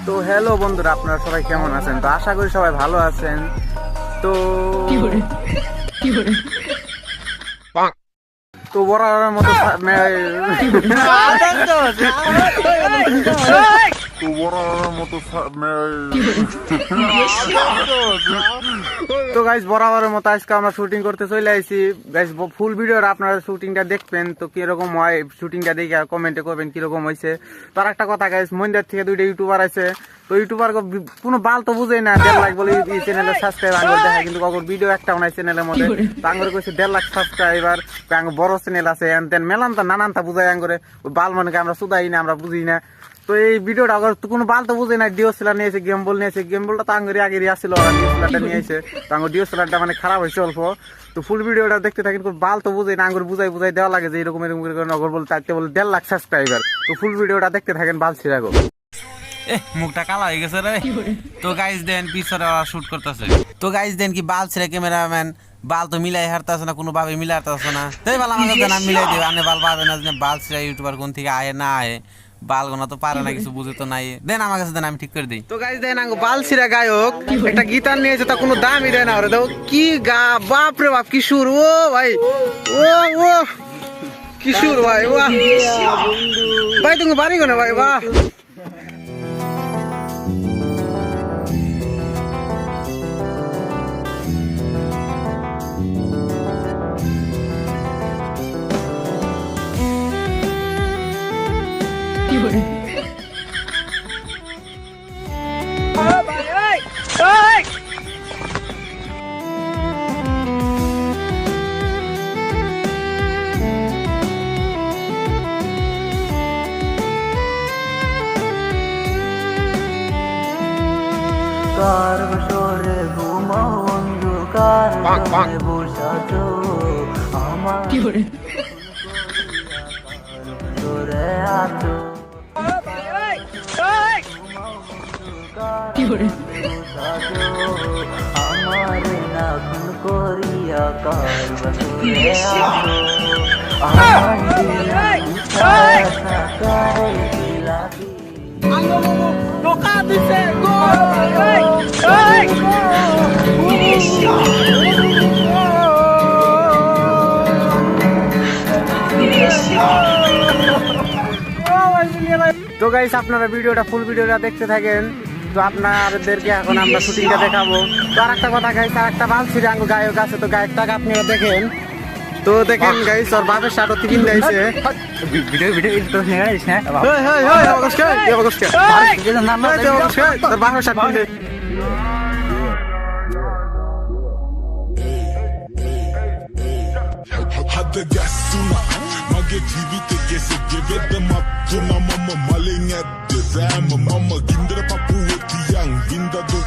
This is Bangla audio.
তো হ্যালো বন্ধুরা, আপনারা সবাই কেমন আছেন? তো আশা করি সবাই ভালো আছেন। তো তো বরাবরের মতো তো গাইস বরাবরের মতো আজকে আমরা শুটিং করতে চলে আইছি গাইস। ফুল ভিডিওর আপনারা শুটিংটা দেখবেন, তো কিরকম হয় শুটিংটা দেখে কমেন্টে করবেন কিরকম হয়েছে। তার একটা কথা গাইস, মন্দির থেকে দুইটা ইউটিউবার আছে, তো ইউটিউবার কোনো বাল তো বুঝেই না 1.5 লাখ বলে এই চ্যানেলে সাবস্ক্রাইব আঙ্গুর দেখায়, কিন্তু কখন ভিডিও একটা নাই চ্যানেলের মধ্যে। তো আঙ্গুর কইছে 1.5 লাখ সাবস্ক্রাইবার, বড় চ্যানেল আছে এন তেন মেলান্তা নানানটা বুঝাই আঙ্গুরে। ওই বাল মনে আমরা শুধাই না, আমরা বুঝি না। তো এই ভিডিওটা আবার কোনো বাল তো বুঝে না, ডিওসেলার নিয়েছে, গেম বল নিয়েছে, গেম বলটা তো আঙ্গুরি আগেরই আসছিল, ওরা ডিওসেলারটা নিয়েছে, তো আঙ্গুর ডিওসেলারটা মানে খারাপ হয়েছে অল্প। তো ফুল ভিডিওটা দেখতে থাকেন, বাল তো বুঝে না, আঙ্গুর বুঝাই দেওয়া লাগে যে এরকম এরকম করে নগর বল চাইতে বলে 1.5 লাখ সাবস্ক্রাইবার। তো ফুল ভিডিওটা দেখতে থাকেন, বাল ছিড়া গো। মুখটা কালা হয়ে গেছে রে। তো গাইস দেন পিছনে শুট করতেছে, তো গাইস দেন কি বাল ছেড়ে ক্যামেরাম্যান বাল তো মিলাই হারতেছে না, কোনো ভাবে মিলাই হারতেছে না। তাই বাল আমাকে দেন, আমি মিলাই দিই। আনে বাল পাবে না, বাল ছেড়ে ইউটিউবার কোন থেকে আয় না আয়, বাল গোনা তো পারে না, কিছু বুঝে তো নাই। দেন আমার কাছে দেন, আমি ঠিক করে দিই। তো গাইস দেন আঙ্গো বাল ছিড়া গায়ক একটা গিটার নিয়েছে, তা কোনো দামই দেয় না। ওরে দাও কি গা, বাপ রে বাপ, কি সুর! ও ভাই, ও কি সুর ভাই! বাহ ভাই, তুমি বাড়ি গো না ভাই, বাহ। কার বসরে ঘুমাও অন্ধকার ঘরে বসাছো আমার বসরে আছো আমার না খুন করিয়া কার বসরে আছো আমার টোকা দিছে গো। তো গাইস আপনারা ভিডিওটা ফুল ভিডিওটা দেখতে থাকেন, তো আপনাদেরকে এখন আমরা শুটিংটা দেখাবো। তো আর একটা কথা গাইস, আর একটা বাল ছিড়ে আঙ্গো গায়ক আছে, তো গায়কটাকে আপনারা দেখেন। তো দেখেন গাইস, ওর বাপের শার্টও তিন গাইছে। ভিডিও তো নেগাড়িস না তোর বাপের শার্ট কিনতে Hade gassuna, mage jivite kese give them up to na mama maling at the ram, mama gindra papu eti yang vinda do